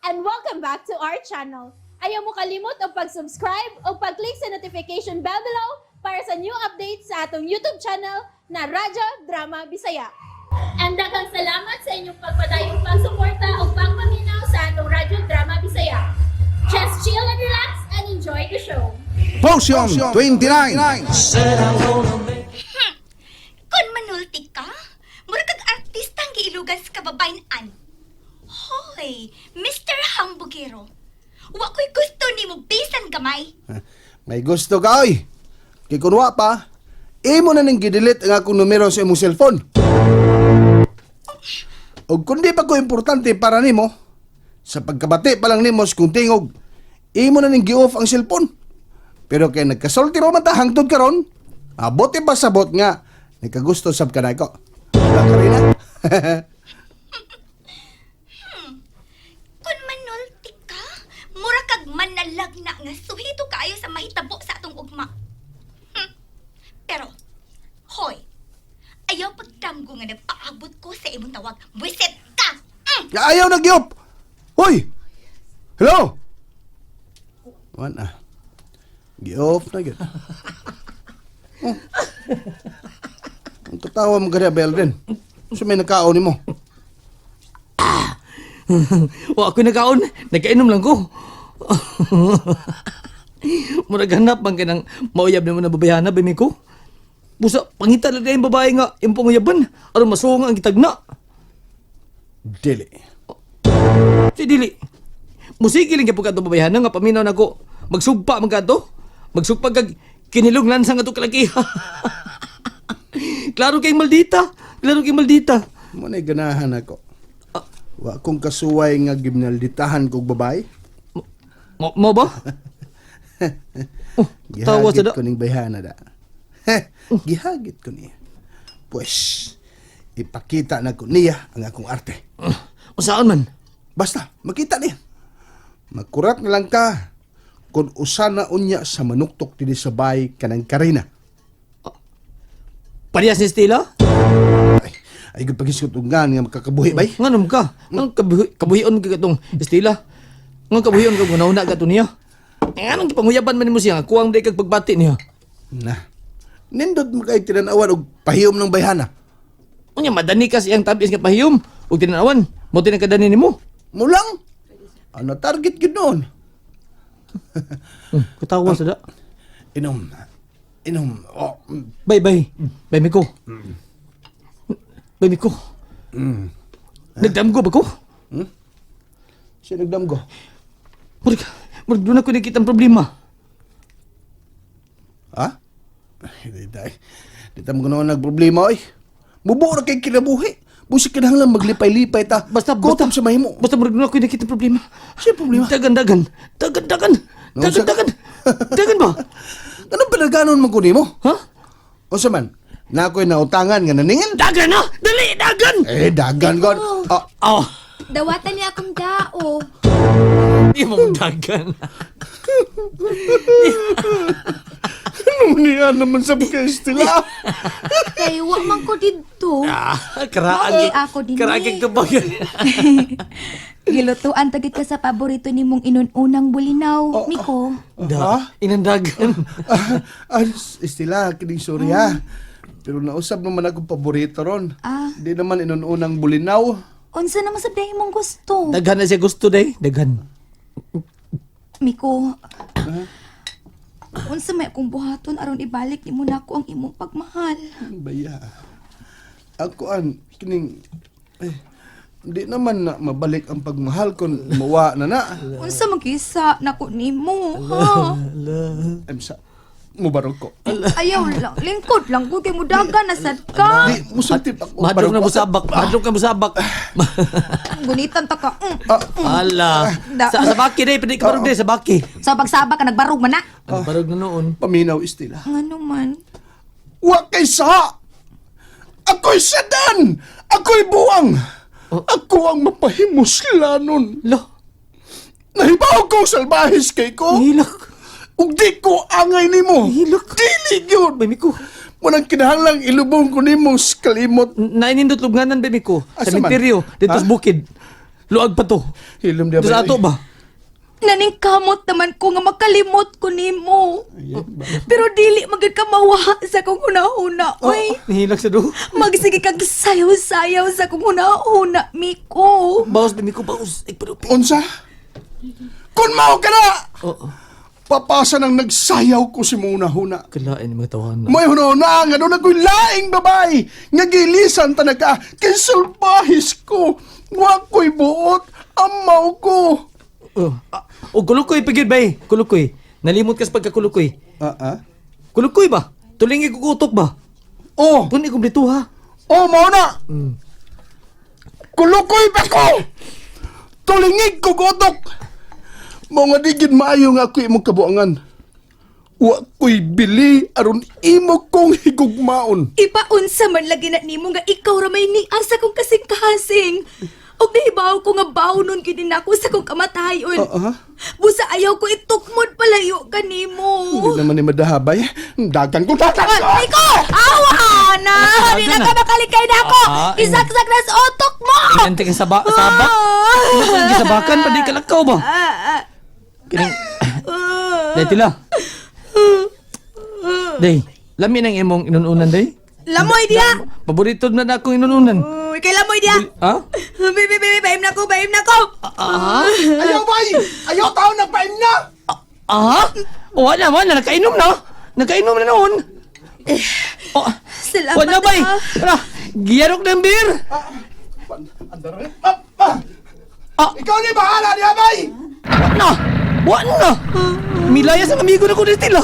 and welcome back to our channel. Ayaw mo kalimot o pag-subscribe o pag-click sa notification bell below para sa new updates sa atong YouTube channel na Radyo Drama Bisaya. And daghang salamat sa inyong pagpadayong pagsuporta o pagpaminaw sa atong Radyo Drama Bisaya. Just chill and relax and enjoy the show. Potion 29. Kung manulti ka, mura kag artistang giilugan sa kababayan-an. Hoy, Mr. Hambugero, wa ko'y gusto ni mo bisan gamay. May gusto ka, oy. Kay kunwa pa, imo na ning gidelete ang akong numero sa imong cellphone. O kung di pa ko importante para nimo, sa pagkabati pa lang nimo sa kung tingog, imo na ning gi-off ang cellphone. Pero kay nagkasulti ro man ta hangtod karon, abote pa sabot nga nagkagusto sab kanay ko. Wala ka rin, ha? Kung manulti ka, mura kag manalagna nga suhito kaayo sa mahitabo sa atong ugma. Pero, hoy, ayaw pagdamgo nga nagpaabot ko sa imong tawag. Buisit ka! Ya ayaw na gi-off. Hoy! Hello? Wan ah. Gi-off na gyud. Oh. Ang tatawa mo gari Abel din. So may nakaon nimo. Wa ako nagkaon, nagkainom lang ko. Murag hanap bang kanang mauyab na mo na babayana ba ko? Busa, pangita lang yung babae nga, yung panguyaban, aron masuong ang gitagna. Dili. Si Dili, musiki lang kapag ato babayana nga paminaw na ko, magsugpa man kato, magsugpa kag kinilunglan sa nga to kalakiha. Klaro kayong maldita, klaro kayong maldita. Mo na ganahan ako. Wa kong kasuway nga gimnalditahan kog babae. Mo ba? Tawa sa Gihagit da. ko ning bayhana da. Gihagit ko niya. Pues, ipakita na ko niya ang akong arte. Saan man? Basta, makita niya. Magkurat na lang ka kung usa na unya sa manuktok dili sa bay kanang Karina. Parehas ni Stella? Ay gapagisutungan nga makakabuhi bay. Nganong ka? Nang kabuhion ka katong Estila? Ngang kabuhion ka kung nauna ka to niya? Nganong kipanguyaban man mo siya? Kuwang day kag pagbati niya. Na, nindot mo kay tinanawan og pahiyom ng bayhana. Unya madani ka siyang tabis nga pahiyom. Ug tinanawan, mo tinagkadani nimo. Mulang, ano target yun noon? Katawa sa da. Inom, oh, Bay. Bay Miko. Bay Miko. Nagdamgo ba ko? siya nagdamgo. Murag doon ako nakita ang problema. Ha? Di mo ganoon nagproblema, oy. Mubo na kay kinabuhi. Busik ka na lang maglipay-lipay ta. Basta Kutom sa mahimo. Basta murag doon ako nakita ang problema. Siya problema. Dagan. Dagan ba? Anong pinaganon mo kunin mo? Ha? O sa man, na ako'y nautangan nga naningin? Dagan na! Dali, dagan! Dagan god. Oh, Dawatan niya akong dao. di mo dagan. Ano niya naman sa Estela? Kay wa man ko didto. Karaan Ako din Karaan eh. kang kabagan. Gilutuan tagit ka sa paborito ni mong inununang bulinaw, Miko. Da, inandagan. Estela, kining sorry ha. Pero nausap naman akong paborito ron. Di naman inununang bulinaw. Unsa naman sa day mong gusto? Daghan na siya gusto day. Daghan. Miko, unsa may akong buhaton aron ibalik ni mo na ako ang imong pagmahal. Baya. Ako kining... Hindi naman na mabalik ang pagmahal kung mawa na. Unsa magkisa nako nimo, ha? Sa mubarog ko. Ayaw lang, lingkod lang ko kay mudagan na sad ka. Di, musultip ako. Madrog na ko. musabak. Madrog ka musabak. Gunitan ta ka. Ala. Sa baki day. Pwede ka barog day sa baki. So pagsabak ka nagbarog man na. Barog na noon. Paminaw, Estela. Ngano man? Wa kay sa! Ako'y sadan! Ako'y buwang! Ako ang mapahimuslanon. Lo. Nahibaw ko salbahis kay ko. Hilak. Ug di ko angay nimo. Hilak. Dili yun. Bay Miko. Munang kinahanglang ilubong ko nimo sa kalimot. Nainindot lubnganan, baby ko. Sa Asa man? Minteryo, dito sa bukid. Luag pa to. Hilom niya Sa bay. ato ba? Naningkamot naman ko nga makalimot ko nimo. Pero dili magid ka mawaha sa kong una-una, oy. Nahilag sa do. Magsige kag sayaw-sayaw sa kong una-una, Miko. Bawas na ko, bawas. Ay, pero... Unsa? Kun mao ka na! Oo. Papasa nang nagsayaw ko si Muna-huna. Kalain yung mga tawahan na. May hunona nga doon ako'y laing babay. Nga gilisan talaga. Kinsulbahis ko. Wa ko'y buot. Amaw ko. O, kulukoy, pagid ba eh. Kulukoy. Nalimot ka sa pagkakulukoy. Kulukoy ba? Tulingi kukutok ba? Oh, Puni kumpleto ha. oh, mao na. Kulukoy pa ko. Tulingig ko gotok. Mga digid maayo nga ako imong kabuangan. Wa ko'y bili aron imo kong higugmaon. Ipaunsa man lagi na nimo nga ikaw ra may niasa kong kasing-kasing. Og nahibaw ko nga bawnon gid nako sa kong kamatayon. Busa ayaw ko itukmod palayo kanimo. Hindi naman ni madahabay. Dagan ko, dagan ko! Miko! Awa na! Di na ka makalikay na ako! Isaksak na sa otok mo! Inante ka sabak. Gisabakan pa di ka lakaw ba? Kining... Day, tila. Day, lami nang imong inununan, day. Lamoy diya! Paborito na na akong inununan. Uy, kay lamoy diya! Ha? Bahim na ko, bahim na ko! Ayaw, bay! Ayaw tao nagpaim na! Wala, nakainom na. Nakainom na noon. Salamat Wala ba eh? na. Tara, giyarok ng beer. Ikaw ni bahala niya, bay! Wala. Milayas ang amigo na ko dito la.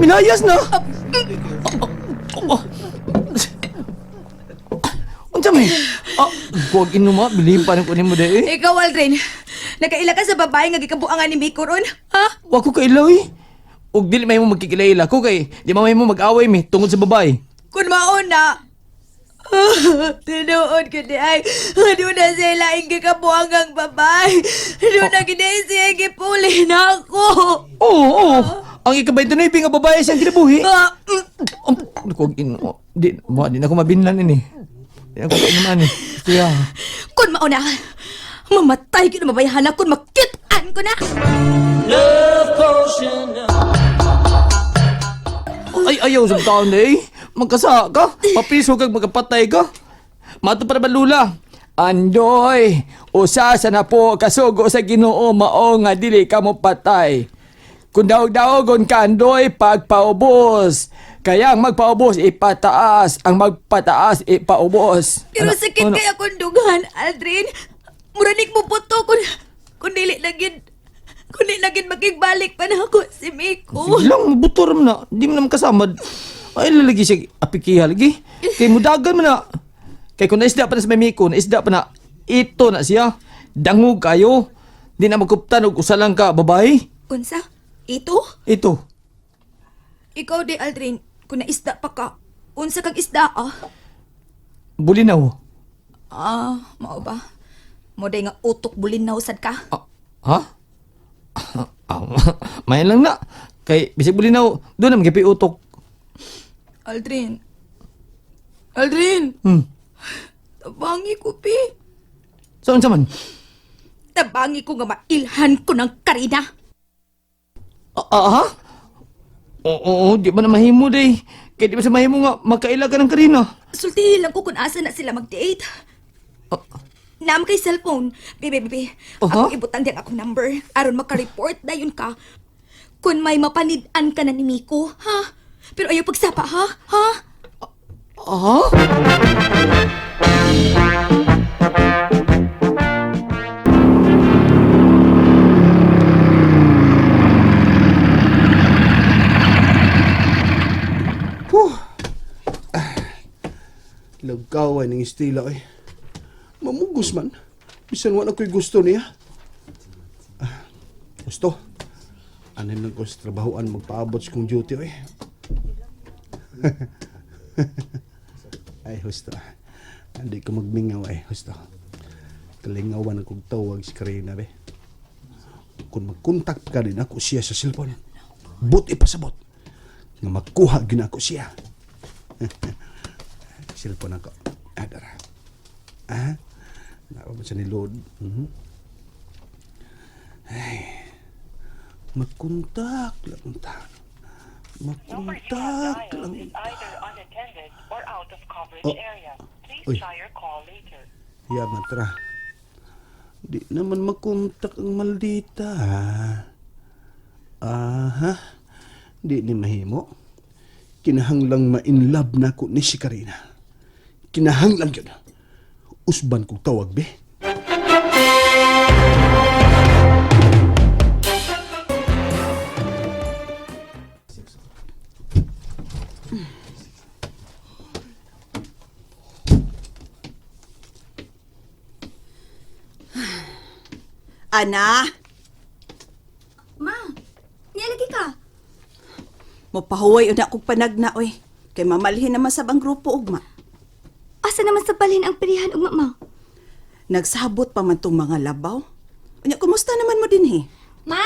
Milayas na. Unsa may? Huwag inuma, bilhin pa ng kunin mo dahil. Ikaw, Aldrin, nakaila ka sa babae nga gikabuangan ni Miko ron, ha? Huwag ko kailaw eh. Huwag dili may mo magkikilaila ko kay di mamay mo mag-away mi tungod sa babae. Kung mauna, tinuod ko di ay, doon na sila ang gikabuangang babae. Doon na ginayin siya gipuli na ako. Oo. Ang ikabay ito na nga babae siyang kinabuhi. Ah, Huwag ino. Di na ako mabinlan ini. Di na ako kainuman eh. Kaya. Kung mauna, mamatay ko na mabayahan ako, makitaan ko na. Ay, ayaw sa taon na eh. Magkasa ka. Mapiso kag magkapatay ka. Mato pa naman lula. Andoy, usasa na po kasugo sa Ginoo mao nga dili ka mo patay. Kung daog-daogon ka andoy pagpaubos. Kaya ang magpaubos ipataas, ang magpataas ipaubos. Pero sakit kaya kong dugan, Aldrin. Muranik mo po to kung dili lagin makigbalik pa na ako si Miko. Sige lang, butor mo na. Di mo naman kasamad. Ay, lalagi siya apikiha lagi. Kay mudagan mo na. Kay kung naisda pa na sa Mimiko, naisda pa na, ito na siya. Dangog kayo. Di na magkuptan og usalang ka, babae. Unsa? Ito? Ito. Ikaw di, Aldrin. Kung naisda pa ka, unsa kang isda, Bulinaw. Mao ba? Moday nga utok bulinaw sad ka. Ha? Mayan lang na. Kay, bisig bulinaw, doon na magipi utok. Aldrin. Tabangi ko, pi. Saan sa man? Tabangi ko nga mailhan ko ng Karina. Ha? Oo, di ba na mahimo day? Kaya di ba sa mahimo nga, magkaila ka ng Karina? Sultihin lang ko kung asa na sila mag-date. Naam kay cellphone. Bibi. Ako ibutan din akong number. Aron maka-report na yun ka. Kung may mapanid-an ka na ni Miko, ha? Pero ayaw pagsapa, ha? Ha? Lagkaway ng estila eh. Mamugos man. Bisan wala ko'y gusto niya. Gusto. Anin lang ko sa trabahoan magpaabot sa kong duty eh. Ay, gusto. Hindi ko magmingaw eh. Gusto. Kalingawan akong tawag si Karina be. Kung mag-contact ka rin ako siya sa cellphone, buti pasabot nga magkuha gina ako siya. Cellphone ako. Adara. Sa nilod. Ay, magkontak lang ta. Number you Magkontak have lang dialed is ta. either unattended or out of coverage Oh. area. Please Uy. try your call later. Yaman, tara. Di naman magkontak ang maldita. Aha. Di ni mahimo. Kinahanglang ma-inlove na ko ni si Karina. Kinahanglang yun. Usban kong tawag, be. Ana, Ma, nialagi ka. mapahuway una kong panagna, oy. Kay mamalhin naman sa bang grupo, ugma. Asa naman sa balhin ang pirihan ugma, ma? Nagsabot pa man tong mga labaw. Unya, kumusta naman mo din, he? Ma,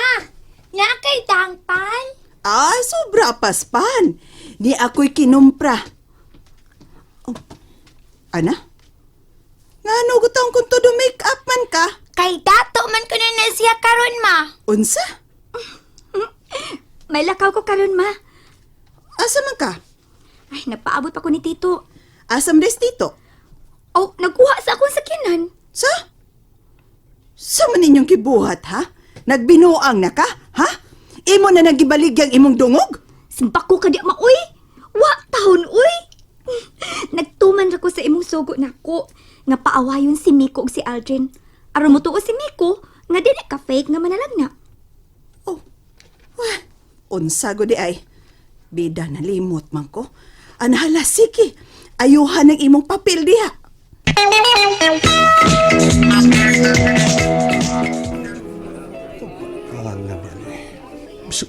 na kay tangpan? Ay, sobra paspan. Ni ako'y kinumpra. Oh. Ana? Nga, nugutang kung todo make-up man ka. Kay dato man ko na siya karon, ma. Unsa? May lakaw ko karon, ma. Asa man ka? Ay, napaabot pa ko ni Tito. Asam des dito? Oh, nagkuha sa akong sakinan. Sa? Sa man ninyong kibuhat, ha? Nagbinuang na ka, ha? Imo na nagibaligyang imong dungog? Simpak ko ka di ma, uy. Wa taon, uy. Nagtuman ra ko sa imong sugo nako nga paawayon si Miko ug si Aldrin. Aron mo tuo si Miko nga dili ka fake nga manalagna. Oh, wah, unsa go di ay. Bida na limot man ko. Anahala, sige. Ayuhan ng imong papel diha. Ang nabi, ano eh.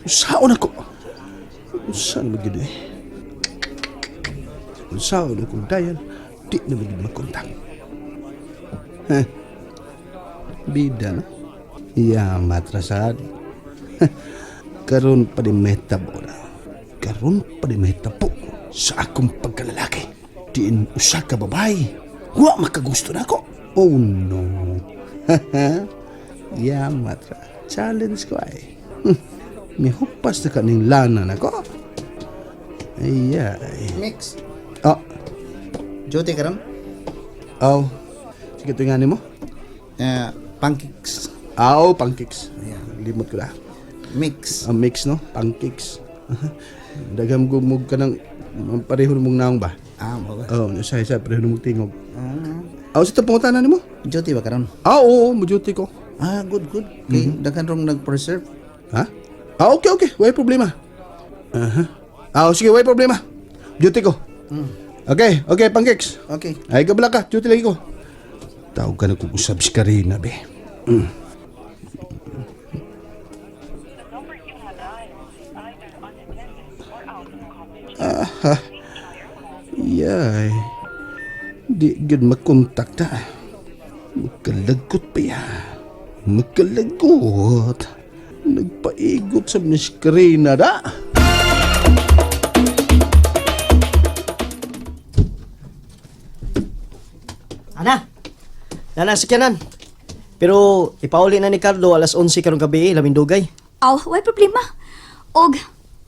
Saan ako? Saan magiging eh? Saan ako dahil di na magiging magkontak. Ha? Bida na? Iya, matrasad. Karon pa di may tabo na. Karon pa di may tabo sa akong pagkalalaki. Diin usa ka babae. Wa makagusto na ako. Oh no. Iya, matra. Challenge ko ay. May hupas na kaning lana na ko. Ay. Mix. Oh, Jote karon? oh. Sige, tingnan mo. Pancakes. Oh, pancakes. Ayan, limot ko na. Mix. Ang mix, no? Pancakes. Dagham gumug ka ng pareho mong naong ba? Mo ba? Oh, isa pareho mong tingog. Oh, sa pangutanan mo? Jote ba karon? Oo, majuti ko. Good. Kay daghan rong nag-preserve. Ha? Okay. Way problema. Sige, way problema. Duty ko. Okay, pancakes. Okay. Ay, gabala ka. Duty lagi ko. Tawag ka na kung usab si Karina, be. The number you have dialed is either unattended or out of coverage area. Please try your call. Yay. Di gud makontak ta. Magkalagot pa ya. Magkalagot. Nagpaigot sa ni si Karina da. Ana, nanasakyanan. Pero ipauli na ni Carlo alas 11 karong gabi, lamindugay. Aw, way problema. Og,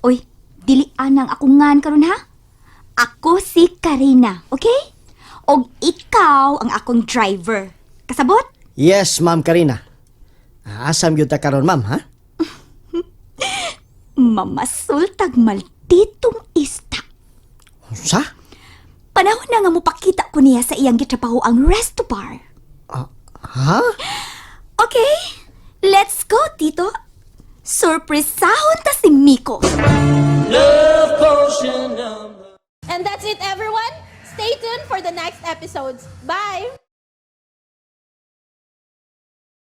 oy, dili anang ako ngan karon ha? Ako si Karina, okay? Og ikaw ang akong driver. Kasabot? Yes, Ma'am Karina. Asam yun ta karon, ma'am, ha? Mamasultag malditong ista. Sa? Panahon na nga mo pakita ko niya sa iyang gitrabaho ang resto bar. Ha? Okay, let's go, Tito. Surpresahon ta si Miko. And that's it, everyone. Stay tuned for the next episodes. Bye!